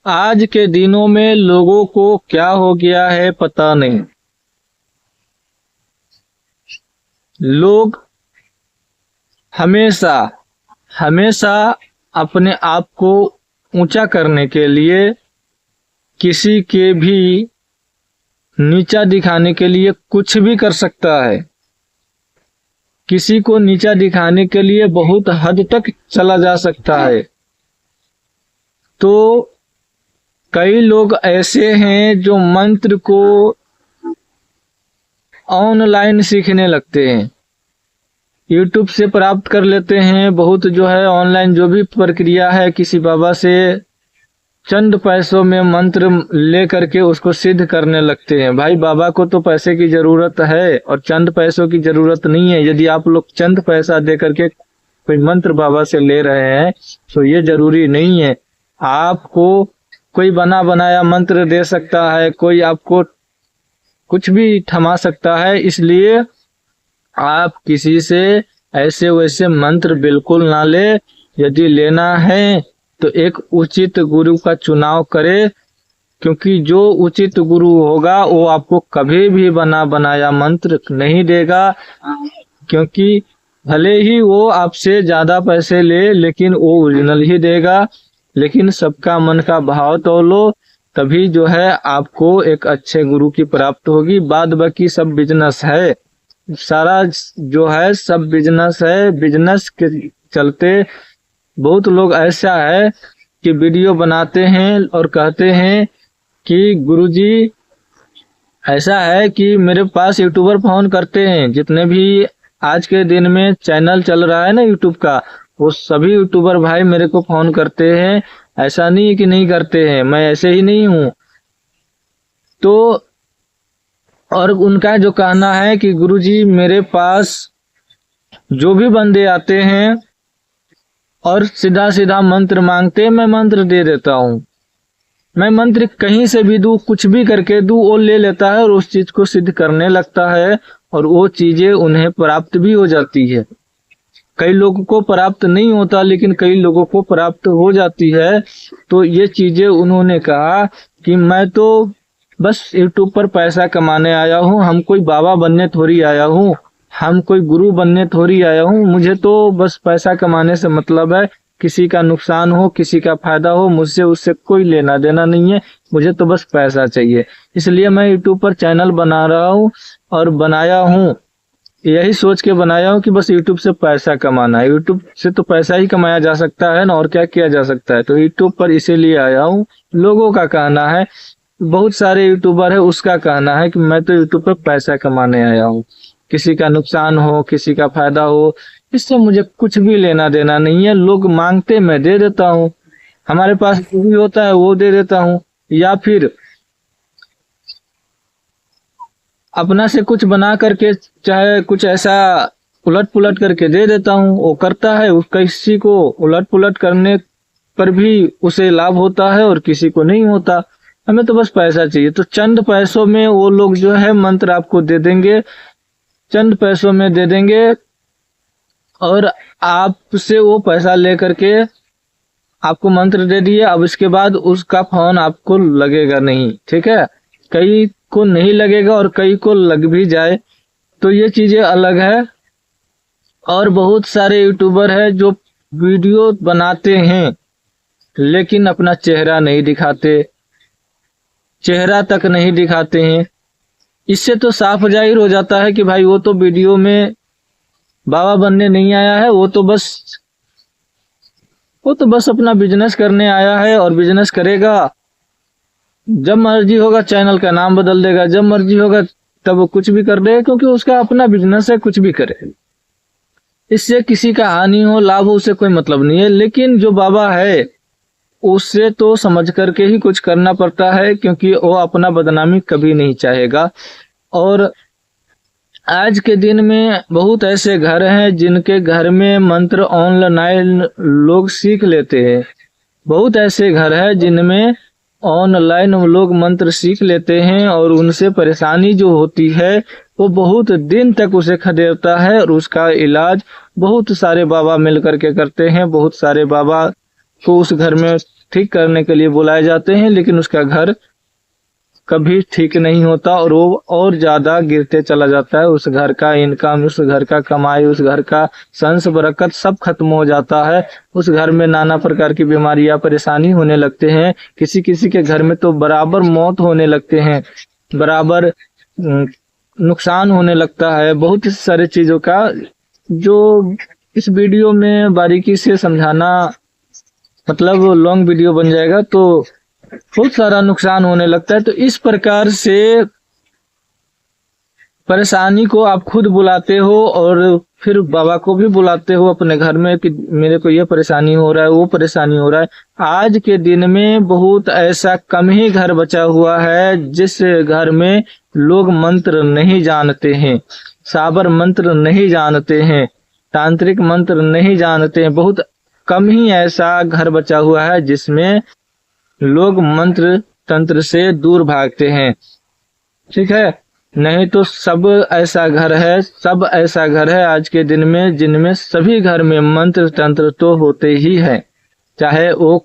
आज के दिनों में लोगों को क्या हो गया है पता नहीं। लोग हमेशा हमेशा अपने आप को ऊंचा करने के लिए किसी के भी नीचा दिखाने के लिए कुछ भी कर सकता है। किसी को नीचा दिखाने के लिए बहुत हद तक चला जा सकता है। तो कई लोग ऐसे हैं जो मंत्र को ऑनलाइन सीखने लगते हैं, यूट्यूब से प्राप्त कर लेते हैं। बहुत जो है ऑनलाइन जो भी प्रक्रिया है, किसी बाबा से चंद पैसों में मंत्र ले करके उसको सिद्ध करने लगते हैं। भाई बाबा को तो पैसे की जरूरत है और चंद पैसों की जरूरत नहीं है। यदि आप लोग चंद पैसा दे करके कोई मंत्र बाबा से ले रहे हैं तो ये जरूरी नहीं है। आपको कोई बना बनाया मंत्र दे सकता है, कोई आपको कुछ भी थमा सकता है। इसलिए आप किसी से ऐसे वैसे मंत्र बिल्कुल ना ले। यदि लेना है तो एक उचित गुरु का चुनाव करे, क्योंकि जो उचित गुरु होगा वो आपको कभी भी बना बनाया मंत्र नहीं देगा। क्योंकि भले ही वो आपसे ज्यादा पैसे ले, लेकिन वो ओरिजिनल ही देगा। लेकिन सबका मन का भाव तोलो, तभी जो है आपको एक अच्छे गुरु की प्राप्त होगी। बाद बाकी सब बिजनेस है, सारा जो है सब बिजनेस है। बिजनेस के चलते बहुत लोग ऐसा है कि वीडियो बनाते हैं और कहते हैं कि गुरुजी ऐसा है कि मेरे पास यूट्यूबर फोन करते हैं। जितने भी आज के दिन में चैनल चल रहा है ना यूट्यूब का, वो सभी यूट्यूबर भाई मेरे को फोन करते हैं। ऐसा नहीं है कि नहीं करते हैं, मैं ऐसे ही नहीं हूँ। तो और उनका जो कहना है कि गुरुजी मेरे पास जो भी बंदे आते हैं और सीधा सीधा मंत्र मांगते हैं, मैं मंत्र दे देता हूँ। मैं मंत्र कहीं से भी दूं, कुछ भी करके दूं, वो ले लेता है और उस चीज को सिद्ध करने लगता है और वो चीजें उन्हें प्राप्त भी हो जाती है। कई लोगों को प्राप्त नहीं होता, लेकिन कई लोगों को प्राप्त हो जाती है। तो ये चीजें उन्होंने कहा कि मैं तो बस यूट्यूब पर पैसा कमाने आया हूँ, हम कोई बाबा बनने थोड़ी आया हूँ, हम कोई गुरु बनने थोड़ी आया हूँ। मुझे तो बस पैसा कमाने से मतलब है। किसी का नुकसान हो, किसी का फायदा हो, मुझसे उससे कोई लेना देना नहीं है। मुझे तो बस पैसा चाहिए। इसलिए मैं यूट्यूब पर चैनल बना रहा हूँ और बनाया हूँ, यही सोच के बनाया हूँ कि बस यूट्यूब से पैसा कमाना है। यूट्यूब से तो पैसा ही कमाया जा सकता है ना, और क्या किया जा सकता है। तो यूट्यूब पर इसीलिए आया हूँ। लोगों का कहना है, बहुत सारे यूट्यूबर है, उसका कहना है कि मैं तो यूट्यूब पर पैसा कमाने आया हूँ। किसी का नुकसान हो, किसी का फायदा हो, इससे मुझे कुछ भी लेना देना नहीं है। लोग मांगते मैं दे देता हूँ, हमारे पास जो भी होता है वो दे देता हूँ, या फिर अपना से कुछ बना करके चाहे कुछ ऐसा उलट पुलट करके दे देता हूँ। वो करता है, किसी को उलट पुलट करने पर भी उसे लाभ होता है और किसी को नहीं होता। हमें तो बस पैसा चाहिए। तो चंद पैसों में वो लोग जो है मंत्र आपको दे देंगे, चंद पैसों में दे देंगे और आपसे वो पैसा लेकर के आपको मंत्र दे दिए। अब इसके बाद उसका फोन आपको लगेगा नहीं, ठीक है। कई को नहीं लगेगा और कई को लग भी जाए, तो ये चीजें अलग है। और बहुत सारे यूट्यूबर है जो वीडियो बनाते हैं लेकिन अपना चेहरा नहीं दिखाते, चेहरा तक नहीं दिखाते हैं। इससे तो साफ जाहिर हो जाता है कि भाई वो तो वीडियो में बाबा बनने नहीं आया है, वो तो बस अपना बिजनेस करने आया है और बिजनेस करेगा। जब मर्जी होगा चैनल का नाम बदल देगा, जब मर्जी होगा तब वो कुछ भी कर देगा, क्योंकि उसका अपना बिजनेस है, कुछ भी करे। इससे किसी का हानि हो लाभ हो उससे कोई मतलब नहीं है। लेकिन जो बाबा है उससे तो समझ करके ही कुछ करना पड़ता है, क्योंकि वो अपना बदनामी कभी नहीं चाहेगा। और आज के दिन में बहुत ऐसे घर हैं जिनके घर में मंत्र ऑनलाइन लोग सीख लेते हैं। बहुत ऐसे घर हैं जिनमें ऑनलाइन लोग मंत्र सीख लेते हैं और उनसे परेशानी जो होती है वो बहुत दिन तक उसे खदेड़ता है और उसका इलाज बहुत सारे बाबा मिल करके करते हैं। बहुत सारे बाबा को उस घर में ठीक करने के लिए बुलाए जाते हैं, लेकिन उसका घर कभी ठीक नहीं होता और वो और ज्यादा गिरते चला जाता है। उस घर का इनकम, उस घर का कमाई, उस घर का संस बरकत सब खत्म हो जाता है। उस घर में नाना प्रकार की बीमारियां, परेशानी होने लगते हैं। किसी किसी के घर में तो बराबर मौत होने लगते हैं, बराबर नुकसान होने लगता है बहुत सारे चीजों का, जो इस वीडियो में बारीकी से समझाना मतलब लॉन्ग वीडियो बन जाएगा, तो बहुत सारा नुकसान होने लगता है। तो इस प्रकार से परेशानी को आप खुद बुलाते हो और फिर बाबा को भी बुलाते हो अपने घर में कि मेरे को ये परेशानी हो रहा है, वो परेशानी हो रहा है। आज के दिन में बहुत ऐसा कम ही घर बचा हुआ है जिस घर में लोग मंत्र नहीं जानते हैं, साबर मंत्र नहीं जानते हैं, तांत्रिक मंत्र नहीं जानते हैं। बहुत कम ही ऐसा घर बचा हुआ है जिसमें लोग मंत्र तंत्र से दूर भागते हैं, ठीक है। नहीं तो सब ऐसा घर है, सब ऐसा घर है आज के दिन में जिनमें सभी घर में मंत्र तंत्र तो होते ही है। चाहे वो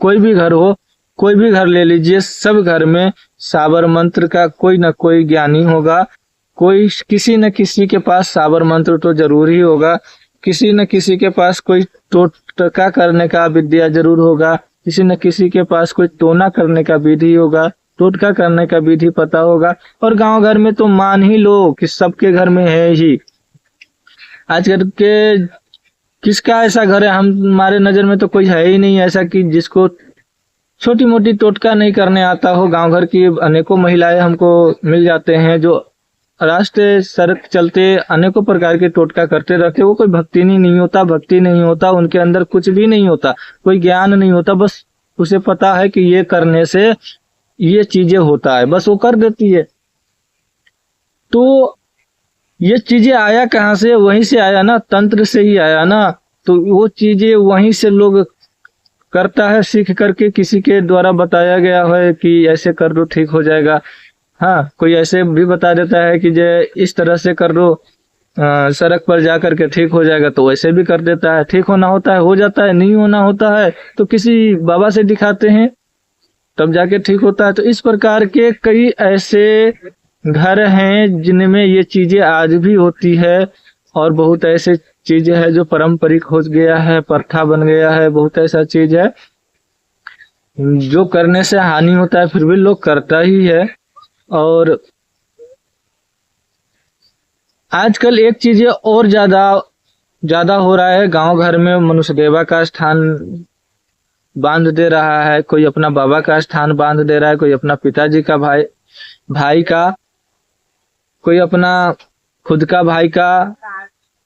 कोई भी घर हो, कोई भी घर ले लीजिए, सब घर में साबर मंत्र का कोई न कोई ज्ञानी होगा, कोई किसी न किसी के पास साबर मंत्र तो जरूर ही होगा, किसी न किसी के पास कोई टोटका करने का विद्या जरूर होगा, किसी न किसी के पास कोई टोना करने का विधि होगा, टोटका करने का विधि पता होगा। और गांव घर में तो मान ही लो कि सबके घर में है ही। आजकल के किसका ऐसा घर है, हमारे नजर में तो कोई है ही नहीं ऐसा कि जिसको छोटी मोटी टोटका नहीं करने आता हो। गांव घर की अनेकों महिलाएं हमको मिल जाते हैं जो रास्ते सड़क चलते अनेकों प्रकार के टोटका करते रहते। वो कोई भक्ति नहीं होता, भक्ति नहीं होता, उनके अंदर कुछ भी नहीं होता, कोई ज्ञान नहीं होता, बस उसे पता है कि ये करने से ये चीजें होता है, बस वो कर देती है। तो ये चीजें आया कहाँ से? वहीं से आया ना, तंत्र से ही आया ना। तो वो चीजें वहीं से लोग करता है सीख करके, किसी के द्वारा बताया गया है कि ऐसे कर दो ठीक हो जाएगा। हाँ, कोई ऐसे भी बता देता है कि जे इस तरह से कर दो, सड़क पर जा करके ठीक हो जाएगा, तो वैसे भी कर देता है। ठीक होना होता है हो जाता है, नहीं होना होता है तो किसी बाबा से दिखाते हैं तब जाके ठीक होता है। तो इस प्रकार के कई ऐसे घर हैं जिनमें ये चीजें आज भी होती है, और बहुत ऐसे चीजें हैं जो पारंपरिक हो गया है, प्रथा बन गया है। बहुत ऐसा चीज है जो करने से हानि होता है फिर भी लोग करता ही है। और आजकल एक चीज और ज्यादा हो रहा है, गांव घर में मनुष्य देवा का स्थान बांध दे रहा है, कोई अपना बाबा का स्थान बांध दे रहा है, कोई अपना पिताजी का भाई का, कोई अपना खुद का भाई का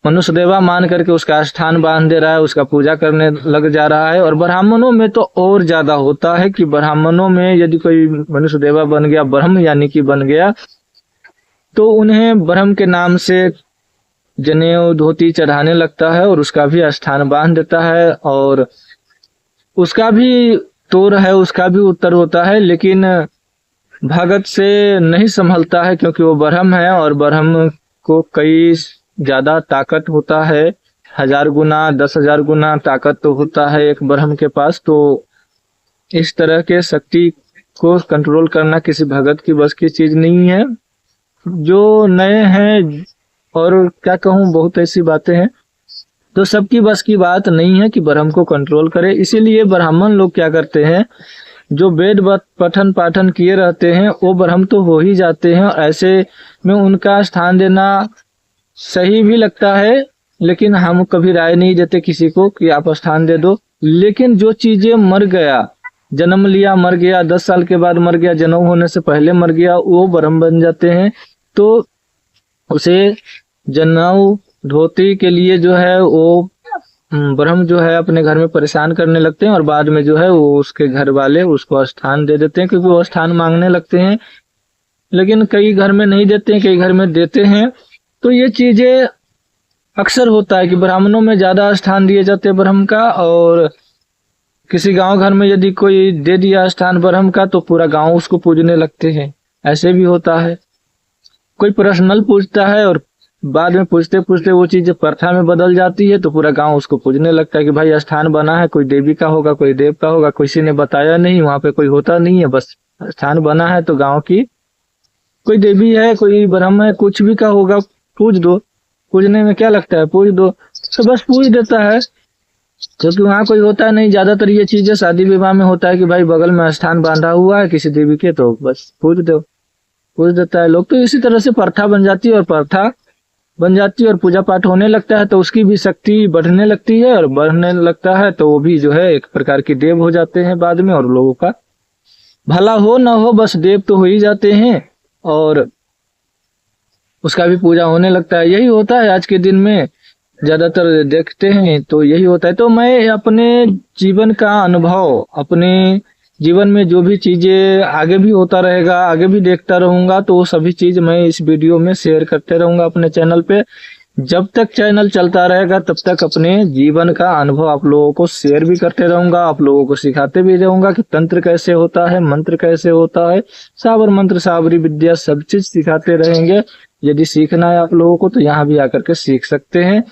मनुष्य देवा मान करके उसका स्थान बांध दे रहा है, उसका पूजा करने लग जा रहा है। और ब्राह्मणों में तो और ज्यादा होता है कि ब्राह्मणों में यदि कोई मनुष्य देवा बन गया, ब्रह्म यानी कि बन गया, तो उन्हें ब्रह्म के नाम से जनेऊ धोती चढ़ाने लगता है और उसका भी स्थान बांध देता है, और उसका भी तोर है, उसका भी उत्तर होता है। लेकिन भगत से नहीं संभलता है क्योंकि वो ब्रह्म है, और ब्रह्म को कई ज्यादा ताकत होता है, 1000 गुना 10,000 गुना ताकत तो होता है एक ब्रह्म के पास। तो इस तरह के शक्ति को कंट्रोल करना किसी भगत की बस की चीज नहीं है। जो नए हैं, और क्या कहूँ, बहुत ऐसी बातें हैं, तो सबकी बस की बात नहीं है कि ब्रह्म को कंट्रोल करे। इसीलिए ब्राह्मण लोग क्या करते हैं, जो वेद पठन पाठन किए रहते हैं वो ब्रह्म तो हो ही जाते हैं। ऐसे में उनका स्थान देना सही भी लगता है, लेकिन हम कभी राय नहीं देते किसी को कि आप स्थान दे दो। लेकिन जो चीजें मर गया, जन्म लिया मर गया, 10 साल के बाद मर गया, जन्म होने से पहले मर गया, वो ब्रह्म बन जाते हैं। तो उसे जनेऊ धोती के लिए जो है वो ब्रह्म जो है अपने घर में परेशान करने लगते हैं, और बाद में जो है वो उसके घर वाले उसको स्थान दे देते हैं, क्योंकि वो स्थान मांगने लगते हैं। लेकिन कई घर में नहीं देते हैं, कई घर में देते हैं। तो ये चीजें अक्सर होता है कि ब्राह्मणों में ज्यादा स्थान दिए जाते हैं ब्रह्म का, और किसी गांव घर में यदि कोई दे दिया स्थान ब्रह्म का तो पूरा गांव उसको पूजने लगते हैं। ऐसे भी होता है, कोई पर्सनल पूजता है और बाद में पूछते पूछते वो चीज प्रथा में बदल जाती है, तो पूरा गांव उसको पूजने लगता है कि भाई स्थान बना है, कोई देवी का होगा, कोई देव का होगा, किसी ने बताया नहीं, वहां पे कोई होता नहीं है, बस स्थान बना है तो गांव की कोई देवी है, कोई ब्रह्म है, कुछ भी का होगा, पूज दो। पूजने में क्या लगता है, पूज दो तो बस पूज देता है, क्योंकि वहाँ कोई होता नहीं। ज्यादातर ये चीजें शादी विवाह में होता है कि भाई बगल में स्थान बांधा हुआ है किसी देवी के, तो बस पूज दो, पूज देता है लोग। तो इसी तरह से प्रथा बन जाती है, और प्रथा बन जाती है और पूजा पाठ होने लगता है, तो उसकी भी शक्ति बढ़ने लगती है, और बढ़ने लगता है तो वो भी जो है एक प्रकार के देव हो जाते हैं बाद में, और लोगों का भला हो ना हो बस देव तो हो ही जाते हैं, और उसका भी पूजा होने लगता है। यही होता है आज के दिन में, ज्यादातर देखते हैं तो यही होता है। तो मैं अपने जीवन का अनुभव, अपने जीवन में जो भी चीजें आगे भी होता रहेगा, आगे भी देखता रहूंगा, तो वो सभी चीज मैं इस वीडियो में शेयर करते रहूंगा अपने चैनल पे। जब तक चैनल चलता रहेगा तब तक अपने जीवन का अनुभव आप लोगों को शेयर भी करते रहूंगा, आप लोगों को सिखाते भी रहूंगा कि तंत्र कैसे होता है, मंत्र कैसे होता है, साबर मंत्र साबरी विद्या सब चीज सिखाते रहेंगे। यदि सीखना है आप लोगों को तो यहाँ भी आकर के सीख सकते हैं।